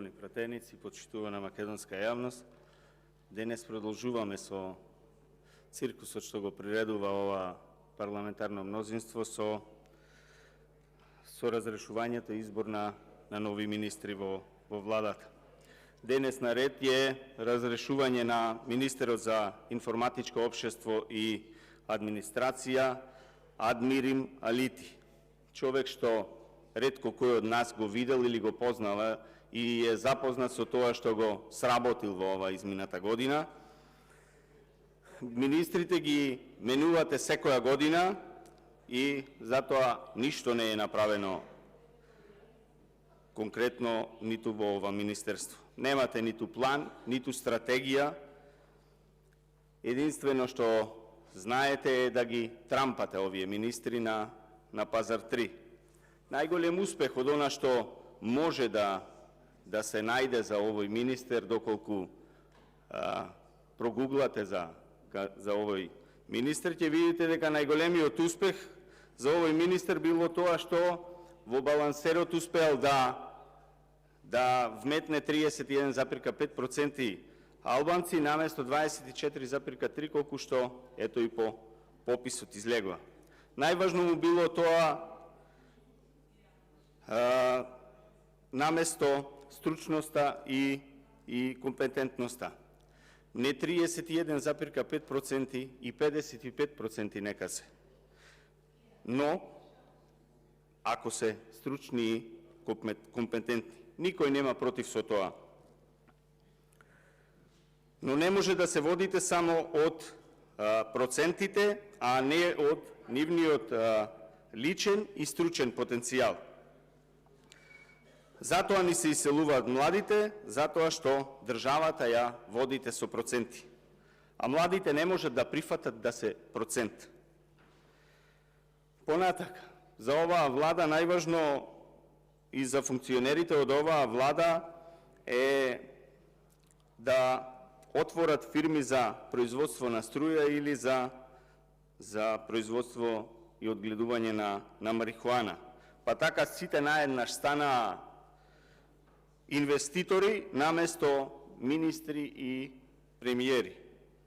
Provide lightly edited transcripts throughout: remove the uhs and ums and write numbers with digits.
почитувани пратеници, почитувана македонска јавност. Денес продолжуваме со циркусот што го приредува ова парламентарно мнозинство со разрешувањето и избор на нови министри во владата. Денес на ред е разрешување на министерот за информатичко општество и администрација Адмирим Алити. Човек што ретко кој од нас го видел или го познала и е запознат со тоа што го сработил во ова измината година. Министрите ги менувате секоја година и затоа ништо не е направено конкретно ниту во ова министерство. Немате ниту план, ниту стратегија. Единствено што знаете е да ги трампате овие министри на пазар 3. Најголем успех од она што може да се најде за овој министер, доколку прогуглате за овој министер, ќе видите дека најголемиот успех за овој министер било тоа што во балансерот успеал да вметне 31,5% албанци наместо 24,3% колку што ето и по пописот излегува. Најважно му било тоа наместо стручноста и компетентноста. Не 31,5% и 55% нека се. Но, ако се стручни и компетентни, никој нема против со тоа. Но не може да се водите само од процентите, а не од нивниот личен и стручен потенцијал. Затоа ни се иселуваат младите, затоа што државата ја водите со проценти. А младите не можат да прифатат да се процент. Понатака, за оваа влада најважно и за функционерите од оваа влада е да отворат фирми за производство на струја или за производство и одгледување на марихуана. Па така сите наеднаш станаа инвеститори наместо министри и премиери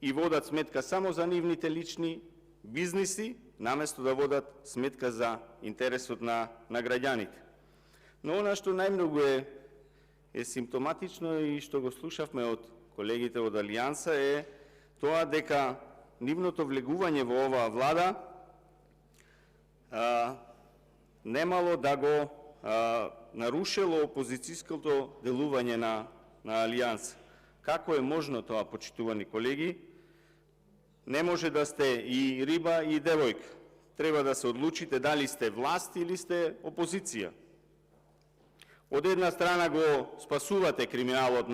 и водат сметка само за нивните лични бизниси, наместо да водат сметка за интересот на граѓаните. Но она што најмногу е симптоматично и што го слушавме од колегите од Алијанса е тоа дека нивното влегување во оваа влада немало да го нарушило опозицијското делување на Алијанса. Како е можно тоа, почитувани колеги? Не може да сте и риба и девојка. Треба да се одлучите дали сте власт или сте опозиција. Од една страна го спасувате криминалот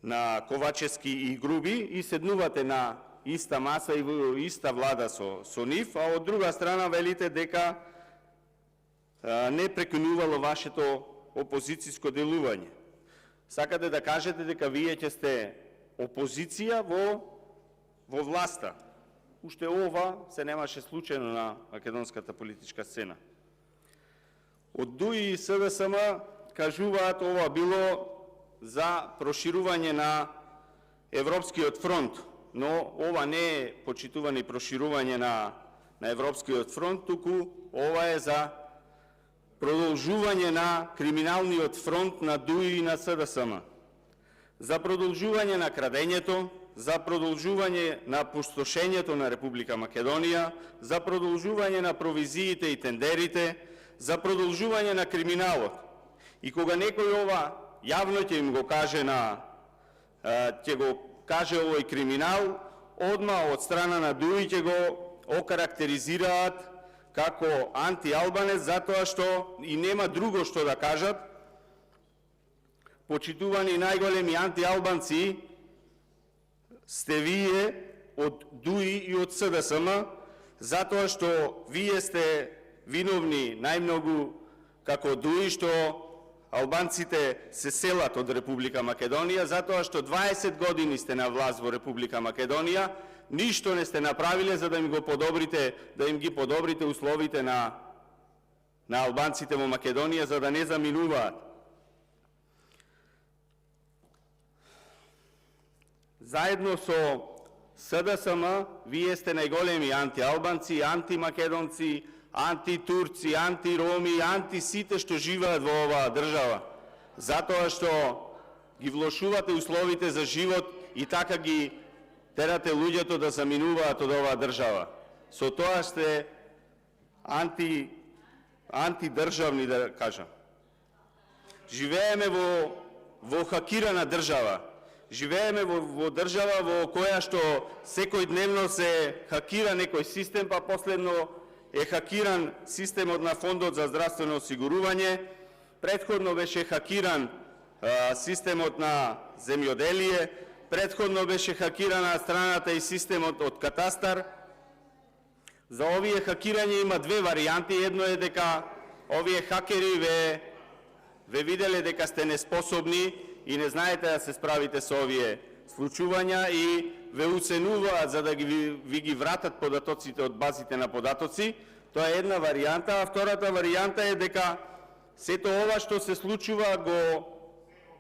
на Ковачевски и Груби и седнувате на иста маса и во иста влада со нив, а од друга страна велите дека не прекинувало вашето опозицијско делување. Сакате да кажете дека вие ќе сте опозиција во власта. Уште ова се немаше случајно на македонската политичка сцена. Од ДУИ и СДСМ кажуваат ова било за проширување на Европскиот фронт, но ова не е, почитувани, проширување на Европскиот фронт, туку ова е за продолжување на криминалниот фронт на ДУИ и на СДСМ, за продолжување на крадењето, за продолжување на пустошењето на Република Македонија, за продолжување на провизиите и тендерите, за продолжување на криминалот. И кога некој ова јавно ќе им го каже ќе го каже овој криминал, одма од страна на ДУИ ќе го окарактеризираат како антиалбанец, затоа што и нема друго што да кажат. Почитувани најголеми антиалбанци сте вие од ДУИ и од СДСМ, затоа што вие сте виновни најмногу како ДУИ што албанците се селат од Република Македонија, затоа што 20 години сте на власт во Република Македонија, ништо не сте направиле за да им ги подобрите условите на албанците во Македонија, за да не заминуваат. заедно со СДСМ, вие сте најголеми антиалбанци, антимакедонци, антитурци, антироми, анти сите што живеат во оваа држава. Затоа што ги влошувате условите за живот и така ги терате луѓето да заминуваат од оваа држава. Со тоа сте антидржавни, да кажам. Живееме во хакирана држава. Живееме во држава во која што секој дневно се хакира некој систем, па последно е хакиран системот на Фондот за здравствено осигурување, претходно беше хакиран системот на земјоделие, претходно беше хакирана страната и системот од катастар. За овие хакирање има две варијанти. Едно е дека овие хакери ве виделе дека сте неспособни и не знаете да се справите со овие случувања и ве уценуваат за да ви ги вратат податоците од базите на податоци. Тоа е една варијанта, а втората варијанта е дека сето ова што се случува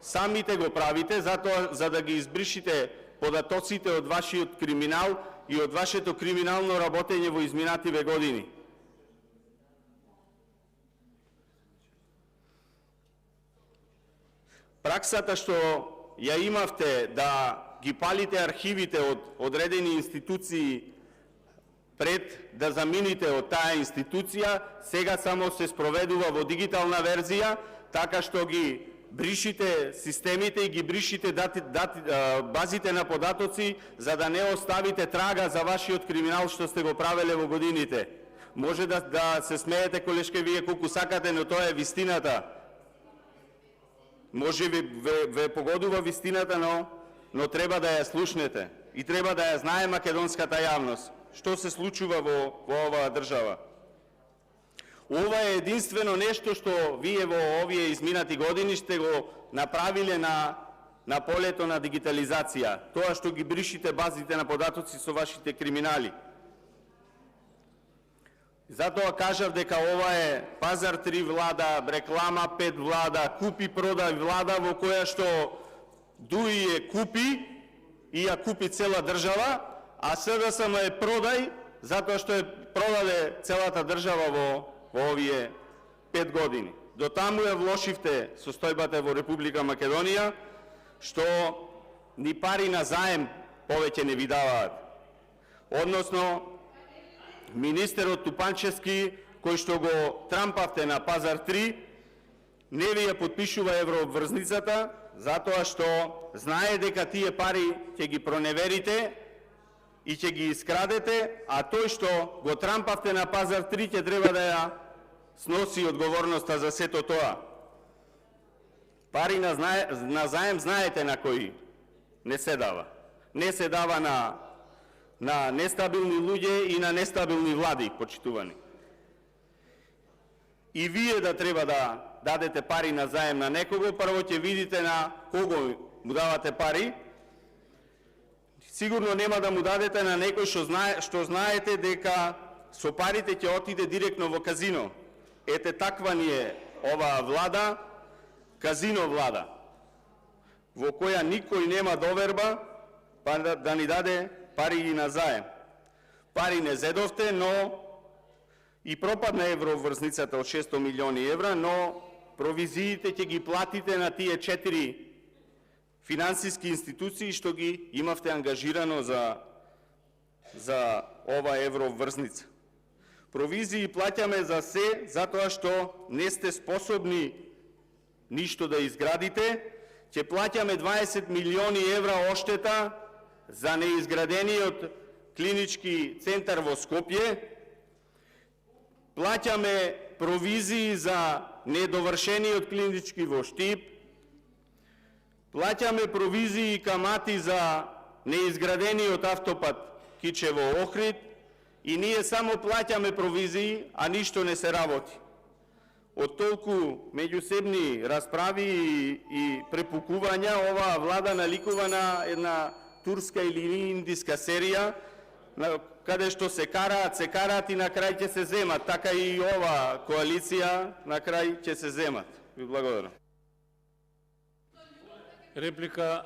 самите го правите затоа за да ги избришите податоците од вашиот криминал и од вашето криминално работење во изминативе години. Праксата што ја имавте да ги палите архивите од одредени институции пред да замините од таа институција, сега само се спроведува во дигитална верзија, така што ги бришите системите и ги бришите базите на податоци, за да не оставите трага за вашиот криминал што сте го правеле во годините. Може да се смеете, колешке, вие колку сакате, но тоа е вистината. Може ве погодува вистината, но треба да ја слушнете и треба да ја знае македонската јавност што се случува во оваа држава. Ова е единствено нешто што вие во овие изминати години сте го направиле на полето на дигитализација. Тоа што ги бришите базите на податоци со вашите криминали. Затоа кажав дека ова е Пазар 3 влада, Реклама 5 влада, Купи продај влада во која што дуи е купи и ја купи цела држава, а СДСМ е продај затоа што продаде целата држава во овие 5 години. До таму ја влошивте состојбата во Република Македонија, што ни пари на заем повеќе не ви даваат. Односно, министерот Тупанчевски, кој што го трампавте на Пазар 3, не ви ја подпишува еврообврзницата, затоа што знае дека тие пари ќе ги проневерите и ќе ги искрадете, а тој што го трампавте на Пазар 3 ќе треба да ја сноси одговорноста за сето тоа. Пари на заем знаете на кои не се дава. Не се дава на нестабилни луѓе и на нестабилни влади, почитувани. И вие да треба да дадете пари на заем на некого, прво ќе видите на кого му давате пари. Сигурно нема да му дадете на некој што знаете дека со парите ќе отиде директно во казино. Ете таква ни е оваа влада, казино влада, во која никој нема доверба па да ни даде пари и на заем. Пари не зедовте, но и пропадна евроврзницата од 600 милиони евра, но провизиите ќе ги платите на тие 4 финансиски институции што ги имавте ангажирано за ова евроврзница. Провизии плаќаме за се, затоа што не сте способни ништо да изградите. Ќе плаќаме 20 милиони евра оштета за неизградениот клинички центар во Скопје. Плаќаме провизии за недовршениот клинички во Штип. Плаќаме провизии и камати за неизградениот автопат Кичево-Охрид. И ние само плаќаме провизии, а ништо не се работи. Од толку меѓусебни расправи и препукувања, оваа влада наликува на една турска или индиска серија, каде што се караат и на крај ќе се земат. Така и ова коалиција на крај ќе се земат. Ви благодарам. Реплика